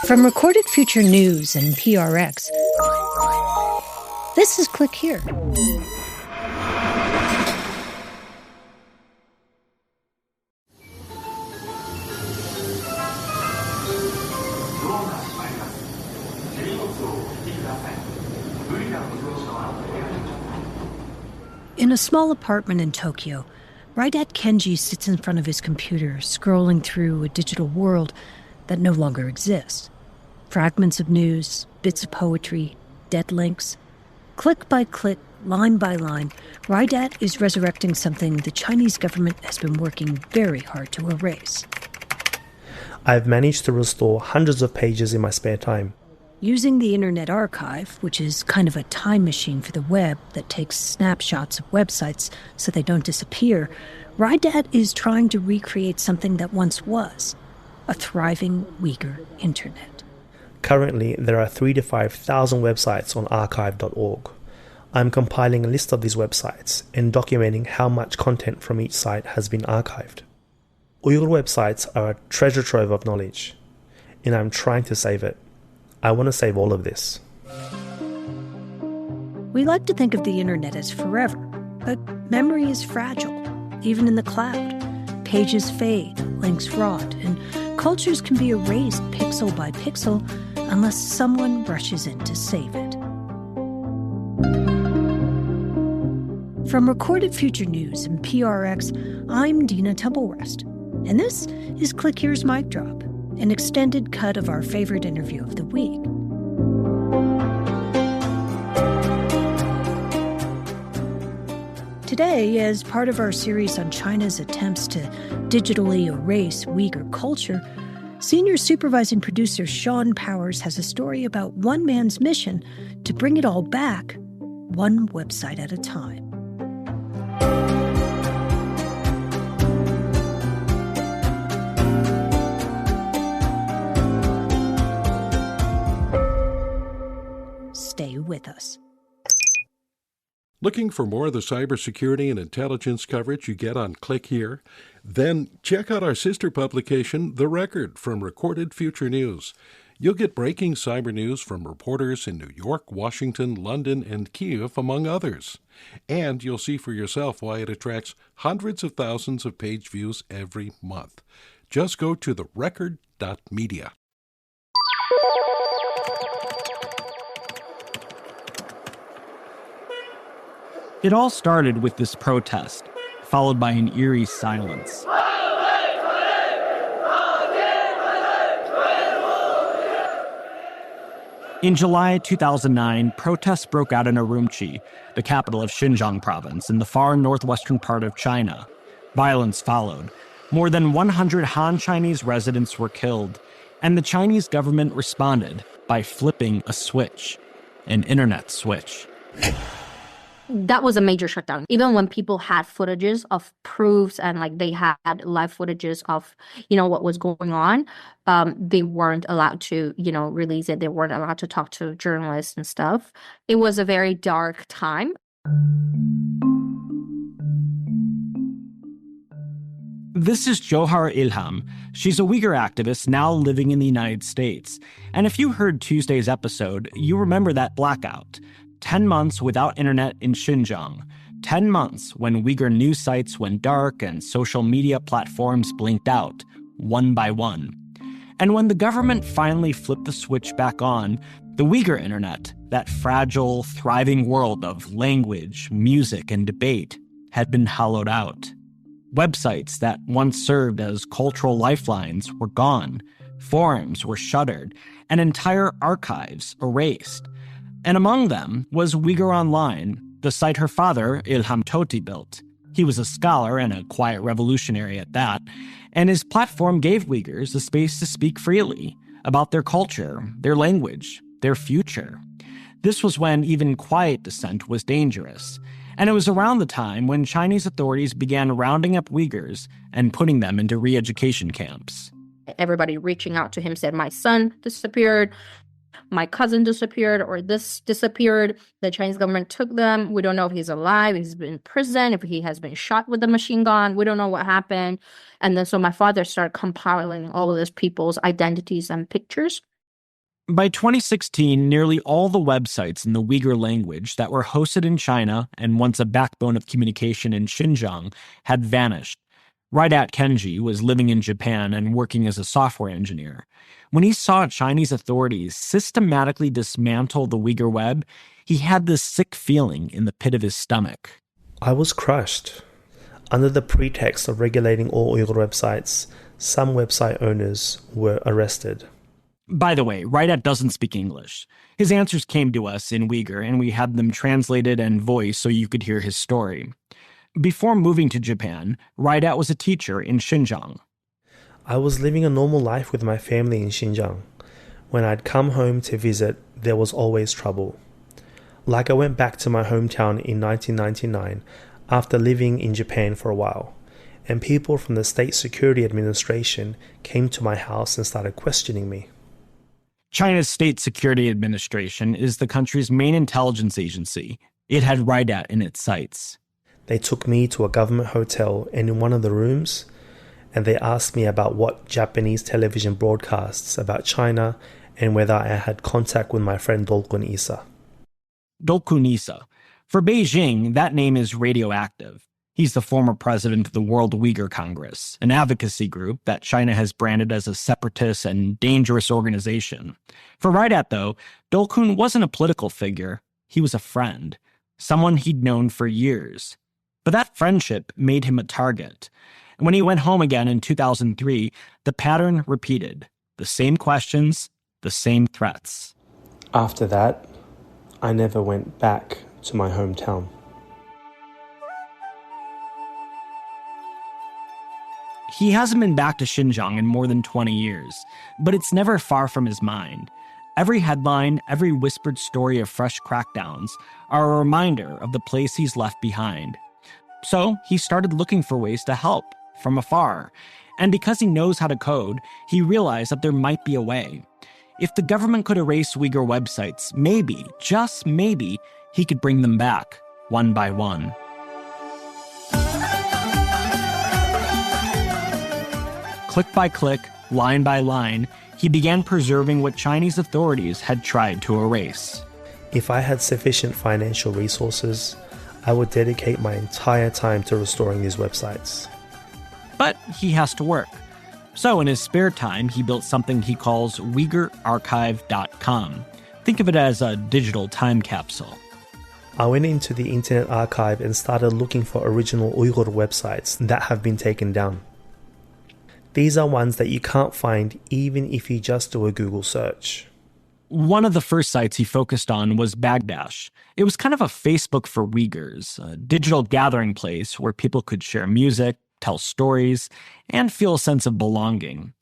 From Recorded Future News and PRX, this is Click Here. In a small apartment in Tokyo, Raidat Kenji sits in front of his computer, scrolling through a digital world that no longer exists. Fragments of news, bits of poetry, dead links. Click by click, line by line, Raidat is resurrecting something the Chinese government has been working very hard to erase. I've managed to restore hundreds of pages in my spare time. Using the Internet Archive, which is kind of a time machine for the web that takes snapshots of websites so they don't disappear, Raidat is trying to recreate something that once was a thriving Uyghur internet. Currently, there are 3,000 to 5,000 websites on archive.org. I'm compiling a list of these websites and documenting how much content from each site has been archived. Uyghur websites are a treasure trove of knowledge, and I'm trying to save it. I want to save all of this. We like to think of the internet as forever, but memory is fragile, even in the cloud. Pages fade, links rot, and cultures can be erased pixel by pixel unless someone rushes in to save it. From Recorded Future News and PRX, I'm Dina Temple-West, and this is Click Here's Mic Drop, an extended cut of our favorite interview of the week. Today, as part of our series on China's attempts to digitally erase Uyghur culture, senior supervising producer Sean Powers has a story about one man's mission to bring it all back, one website at a time. Stay with us. Looking for more of the cybersecurity and intelligence coverage you get on Click Here? Then check out our sister publication, The Record, from Recorded Future News. You'll get breaking cyber news from reporters in New York, Washington, London, and Kyiv, among others. And you'll see for yourself why it attracts hundreds of thousands of page views every month. Just go to therecord.media. It all started with this protest, followed by an eerie silence. In July 2009, protests broke out in Urumqi, the capital of Xinjiang province in the far northwestern part of China. Violence followed. More than 100 Han Chinese residents were killed, and the Chinese government responded by flipping a switch, an internet switch. That was a major shutdown. Even when people had footages of proofs and they had live footages of, what was going on, they weren't allowed to, release it. They weren't allowed to talk to journalists and stuff. It was a very dark time. This is Johar Ilham. She's a Uyghur activist now living in the United States. And if you heard Tuesday's episode, you remember that blackout. 10 months without internet in Xinjiang. 10 months when Uyghur news sites went dark and social media platforms blinked out, one by one. And when the government finally flipped the switch back on, the Uyghur internet, that fragile, thriving world of language, music, and debate, had been hollowed out. Websites that once served as cultural lifelines were gone. Forums were shuttered, and entire archives erased. And among them was Uyghur Online, the site her father, Ilham Tohti, built. He was a scholar and a quiet revolutionary at that, and his platform gave Uyghurs a space to speak freely about their culture, their language, their future. This was when even quiet dissent was dangerous, and it was around the time when Chinese authorities began rounding up Uyghurs and putting them into re-education camps. Everybody reaching out to him said, my son disappeared. My cousin disappeared, or this disappeared. The Chinese government took them. We don't know if he's alive, if he's been in prison, if he has been shot with a machine gun. We don't know what happened. And then so my father started compiling all of these people's identities and pictures. By 2016, nearly all the websites in the Uyghur language that were hosted in China and once a backbone of communication in Xinjiang had vanished. Raidat Kenji was living in Japan and working as a software engineer. When he saw Chinese authorities systematically dismantle the Uyghur web, he had this sick feeling in the pit of his stomach. I was crushed. Under the pretext of regulating all Uyghur websites, some website owners were arrested. By the way, Raidat doesn't speak English. His answers came to us in Uyghur, and we had them translated and voiced so you could hear his story. Before moving to Japan, Raidat was a teacher in Xinjiang. I was living a normal life with my family in Xinjiang. When I'd come home to visit, there was always trouble. Like I went back to my hometown in 1999 after living in Japan for a while, and people from the State Security Administration came to my house and started questioning me. China's State Security Administration is the country's main intelligence agency. It had Raidat in its sights. They took me to a government hotel, and in one of the rooms, and they asked me about what Japanese television broadcasts about China and whether I had contact with my friend Dolkun Isa. Dolkun Isa. For Beijing, that name is radioactive. He's the former president of the World Uyghur Congress, an advocacy group that China has branded as a separatist and dangerous organization. For Raidat, though, Dolkun wasn't a political figure. He was a friend, someone he'd known for years. But that friendship made him a target. And when he went home again in 2003, the pattern repeated. The same questions, the same threats. After that, I never went back to my hometown. He hasn't been back to Xinjiang in more than 20 years, but it's never far from his mind. Every headline, every whispered story of fresh crackdowns are a reminder of the place he's left behind. So he started looking for ways to help from afar. And because he knows how to code, he realized that there might be a way. If the government could erase Uyghur websites, maybe, just maybe, he could bring them back, one by one. Click by click, line by line, he began preserving what Chinese authorities had tried to erase. If I had sufficient financial resources, I would dedicate my entire time to restoring these websites. But he has to work. So in his spare time, he built something he calls UyghurArchive.com. Think of it as a digital time capsule. I went into the Internet Archive and started looking for original Uyghur websites that have been taken down. These are ones that you can't find even if you just do a Google search. One of the first sites he focused on was Bagdash. It was kind of a Facebook for Uyghurs, a digital gathering place where people could share music, tell stories, and feel a sense of belonging.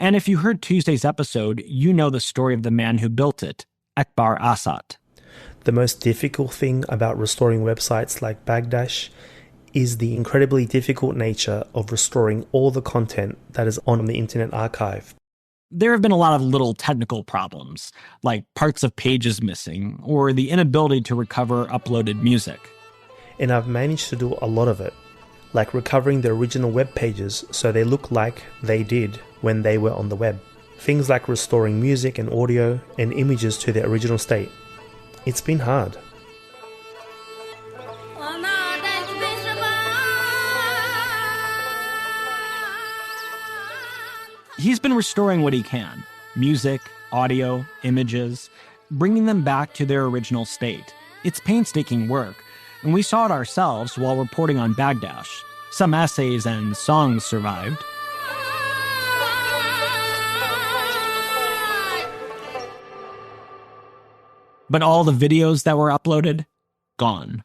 And if you heard Tuesday's episode, you know the story of the man who built it, Ekbar Asat. The most difficult thing about restoring websites like Bagdash is the incredibly difficult nature of restoring all the content that is on the Internet Archive. There have been a lot of little technical problems, like parts of pages missing, or the inability to recover uploaded music. And I've managed to do a lot of it, like recovering the original web pages so they look like they did when they were on the web. Things like restoring music and audio and images to their original state. It's been hard. He's been restoring what he can, music, audio, images, bringing them back to their original state. It's painstaking work, and we saw it ourselves while reporting on Bagdash. Some essays and songs survived. But all the videos that were uploaded, gone.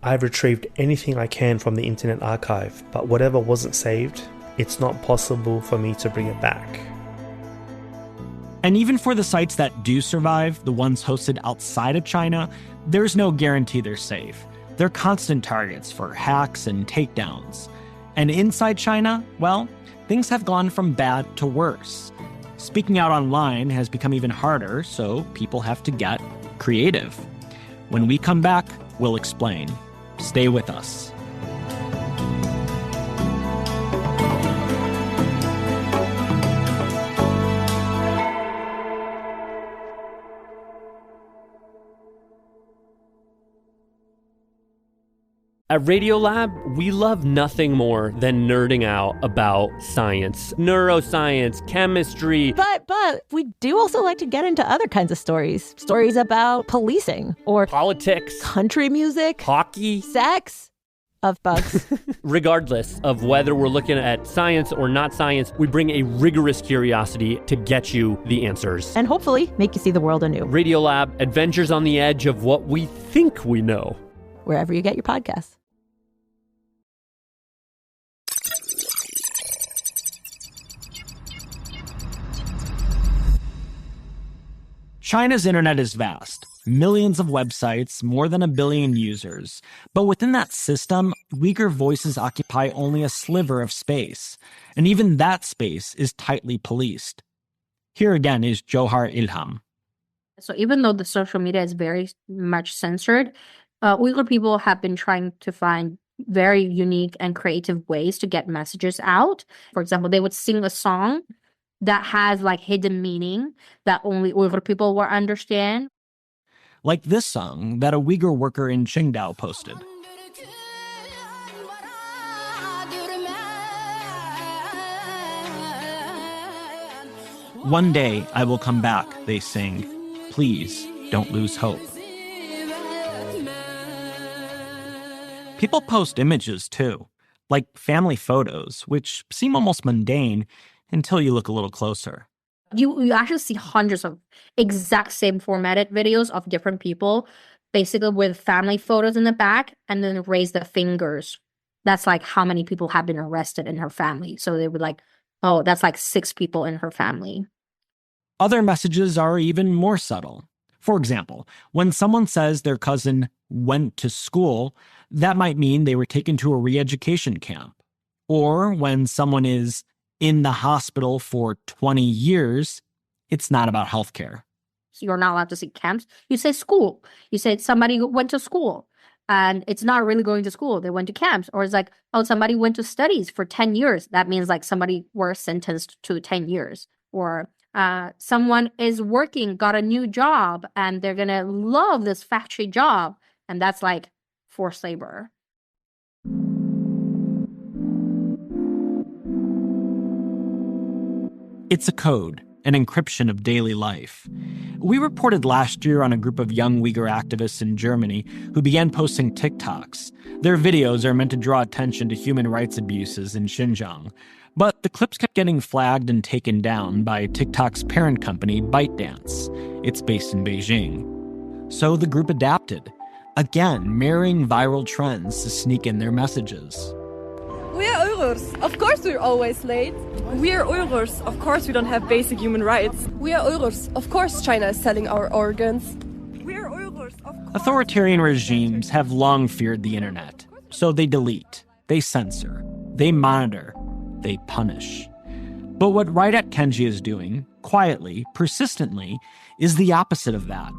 I've retrieved anything I can from the Internet Archive, but whatever wasn't saved, it's not possible for me to bring it back. And even for the sites that do survive, the ones hosted outside of China, there's no guarantee they're safe. They're constant targets for hacks and takedowns. And inside China, well, things have gone from bad to worse. Speaking out online has become even harder, so people have to get creative. When we come back, we'll explain. Stay with us. At Radiolab, we love nothing more than nerding out about science, neuroscience, chemistry. But we do also like to get into other kinds of stories. Stories about policing or Politics, country music, hockey, sex, of bugs. Regardless of whether we're looking at science or not science, we bring a rigorous curiosity to get you the answers. And hopefully make you see the world anew. Radiolab, adventures on the edge of what we think we know. Wherever you get your podcasts. China's internet is vast. Millions of websites, more than 1 billion users. But within that system, Uyghur voices occupy only a sliver of space. And even that space is tightly policed. Here again is Johar Ilham. So even though the social media is very much censored, Uyghur people have been trying to find very unique and creative ways to get messages out. For example, they would sing a song that has like hidden meaning that only Uyghur people will understand. Like this song that a Uyghur worker in Qingdao posted. One day I will come back, they sing. Please don't lose hope. People post images too, like family photos, which seem almost mundane until you look a little closer. You actually see hundreds of exact same formatted videos of different people, basically with family photos in the back, and then raise the fingers. That's like how many people have been arrested in her family. So they would like, oh, that's like 6 people in her family. Other messages are even more subtle. For example, when someone says their cousin went to school, that might mean they were taken to a re-education camp. Or when someone is in the hospital for 20 years, it's not about healthcare. So you're not allowed to say camps. You say school. You say somebody went to school. And it's not really going to school. They went to camps. Or it's like, oh, somebody went to studies for 10 years. That means like somebody was sentenced to 10 years. Or someone is working, got a new job, and they're going to love this factory job. And that's like forced labor. It's a code, an encryption of daily life. We reported last year on a group of young Uyghur activists in Germany who began posting TikToks. Their videos are meant to draw attention to human rights abuses in Xinjiang. But the clips kept getting flagged and taken down by TikTok's parent company, ByteDance. It's based in Beijing. So the group adapted, again mirroring viral trends to sneak in their messages. We are Uyghurs. Of course we're always late. We are Uyghurs. Of course we don't have basic human rights. We are Uyghurs. Of course China is selling our organs. We are Uyghurs. Of course. Authoritarian regimes have long feared the internet. So they delete, they censor, they monitor, they punish. But what Raidat Kenji is doing, quietly, persistently, is the opposite of that.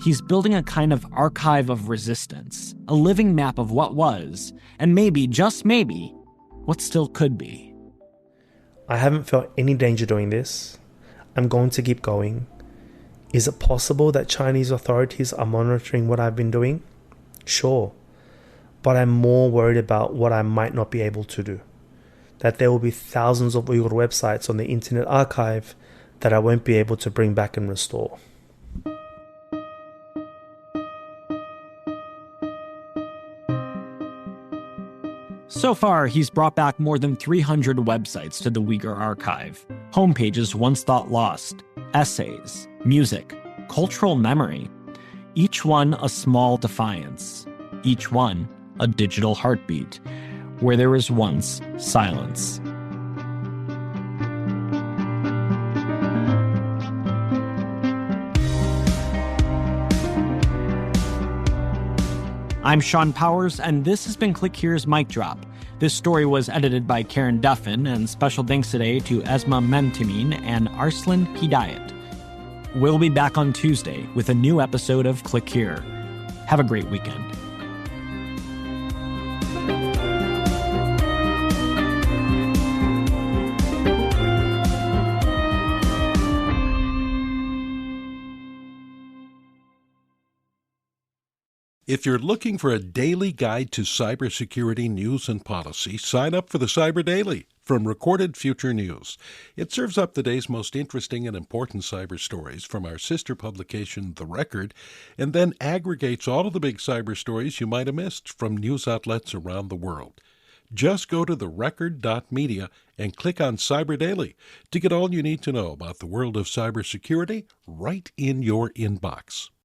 He's building a kind of archive of resistance, a living map of what was, and maybe, just maybe, what still could be. I haven't felt any danger doing this. I'm going to keep going. Is it possible that Chinese authorities are monitoring what I've been doing? Sure. But I'm more worried about what I might not be able to do. That there will be thousands of Uyghur websites on the Internet Archive that I won't be able to bring back and restore. So far, he's brought back more than 300 websites to the Uyghur Archive. Homepages once thought lost, essays, music, cultural memory. Each one a small defiance. Each one a digital heartbeat, where there was once silence. I'm Sean Powers, and this has been Click Here's Mic Drop. This story was edited by Karen Duffin, and special thanks today to Esma Memtimin and Arslan Hidayat. We'll be back on Tuesday with a new episode of Click Here. Have a great weekend. If you're looking for a daily guide to cybersecurity news and policy, sign up for the Cyber Daily from Recorded Future News. It serves up the day's most interesting and important cyber stories from our sister publication, The Record, and then aggregates all of the big cyber stories you might have missed from news outlets around the world. Just go to therecord.media and click on Cyber Daily to get all you need to know about the world of cybersecurity right in your inbox.